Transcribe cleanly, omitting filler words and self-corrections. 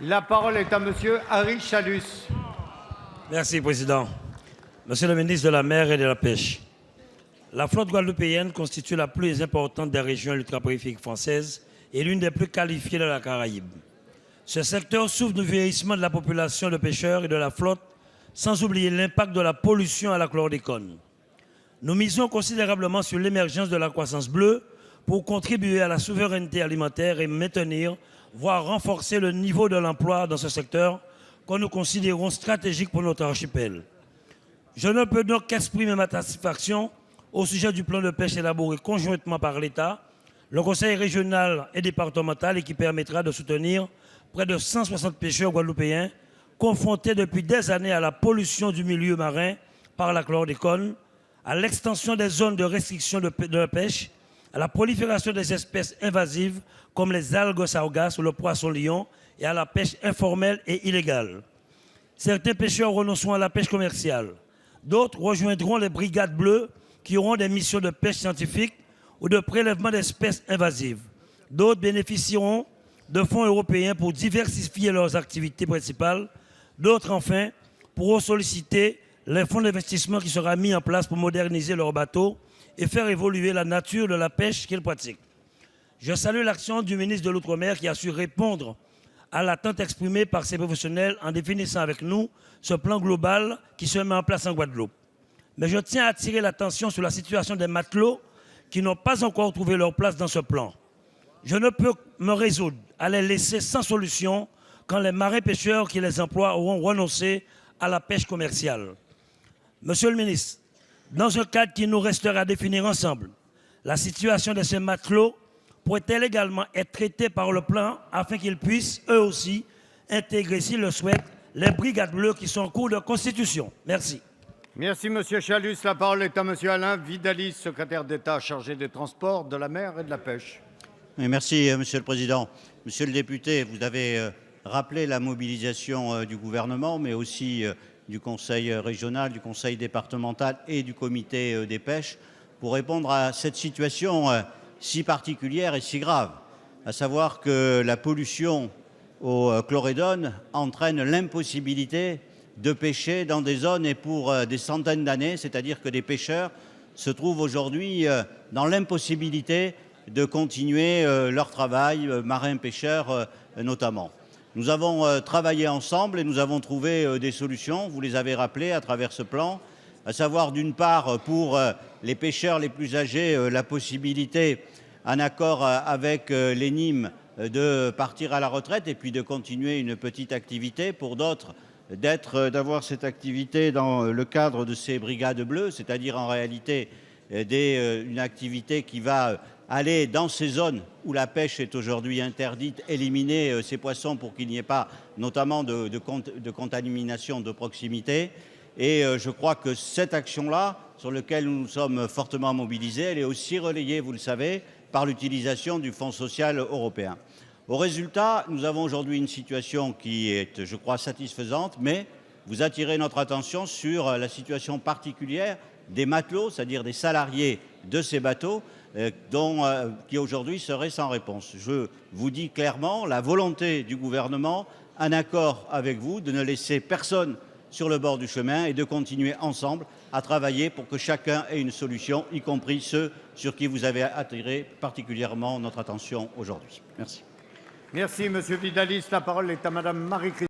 La parole est à Monsieur Harry Chalus. Merci, Président. Monsieur le ministre de la Mer et de la Pêche, la flotte guadeloupéenne constitue la plus importante des régions ultrapériphériques françaises et l'une des plus qualifiées de la Caraïbe. Ce secteur souffre du vieillissement de la population de pêcheurs et de la flotte, sans oublier l'impact de la pollution à la chlordécone. Nous misons considérablement sur l'émergence de la croissance bleue pour contribuer à la souveraineté alimentaire et maintenir, voire renforcer le niveau de l'emploi dans ce secteur que nous considérons stratégique pour notre archipel. Je ne peux donc qu'exprimer ma satisfaction au sujet du plan de pêche élaboré conjointement par l'État, le Conseil régional et départemental et qui permettra de soutenir près de 160 pêcheurs guadeloupéens confrontés depuis des années à la pollution du milieu marin par la chlordécone, à l'extension des zones de restriction de la pêche, à la prolifération des espèces invasives comme les algues sargasses ou le poisson-lion et à la pêche informelle et illégale. Certains pêcheurs renonceront à la pêche commerciale. D'autres rejoindront les brigades bleues qui auront des missions de pêche scientifique ou de prélèvement d'espèces invasives. D'autres bénéficieront de fonds européens pour diversifier leurs activités principales. D'autres, enfin, pourront solliciter les fonds d'investissement qui sera mis en place pour moderniser leurs bateaux et faire évoluer la nature de la pêche qu'ils pratiquent. Je salue l'action du ministre de l'Outre-mer qui a su répondre à l'attente exprimée par ces professionnels en définissant avec nous ce plan global qui se met en place en Guadeloupe. Mais je tiens à attirer l'attention sur la situation des matelots qui n'ont pas encore trouvé leur place dans ce plan. Je ne peux me résoudre à les laisser sans solution quand les marins pêcheurs qui les emploient auront renoncé à la pêche commerciale. Monsieur le ministre, dans un cadre qui nous restera à définir ensemble, la situation de ces matelots pourrait-elle également être traitée par le plan afin qu'ils puissent, eux aussi, intégrer, s'ils le souhaitent, les brigades bleues qui sont en cours de constitution? Merci. Merci, Monsieur Chalus. La parole est à Monsieur Alain Vidalis, secrétaire d'État chargé des Transports, de la mer et de la pêche. Merci, Monsieur le Président. Monsieur le député, vous avez rappelé la mobilisation du gouvernement, mais aussi du Conseil régional, du Conseil départemental et du Comité des pêches pour répondre à cette situation si particulière et si grave, à savoir que la pollution au chlorédone entraîne l'impossibilité de pêcher dans des zones et pour des centaines d'années, c'est-à-dire que des pêcheurs se trouvent aujourd'hui dans l'impossibilité de continuer leur travail, marins-pêcheurs notamment. Nous avons travaillé ensemble et nous avons trouvé des solutions, vous les avez rappelées à travers ce plan, à savoir d'une part pour les pêcheurs les plus âgés la possibilité, en accord avec les NIM, de partir à la retraite et puis de continuer une petite activité, pour d'autres d'avoir cette activité dans le cadre de ces brigades bleues, c'est-à-dire en réalité une activité qui va aller dans ces zones où la pêche est aujourd'hui interdite, éliminer ces poissons pour qu'il n'y ait pas notamment de contamination de proximité. Et je crois que cette action-là, sur laquelle nous nous sommes fortement mobilisés, elle est aussi relayée, vous le savez, par l'utilisation du Fonds social européen. Au résultat, nous avons aujourd'hui une situation qui est, je crois, satisfaisante, mais vous attirez notre attention sur la situation particulière des matelots, c'est-à-dire des salariés de ces bateaux, qui aujourd'hui seraient sans réponse. Je vous dis clairement la volonté du gouvernement, en accord avec vous, de ne laisser personne sur le bord du chemin et de continuer ensemble à travailler pour que chacun ait une solution, y compris ceux sur qui vous avez attiré particulièrement notre attention aujourd'hui. Merci. Merci, Monsieur Vidalis. La parole est à Madame Marie-Christine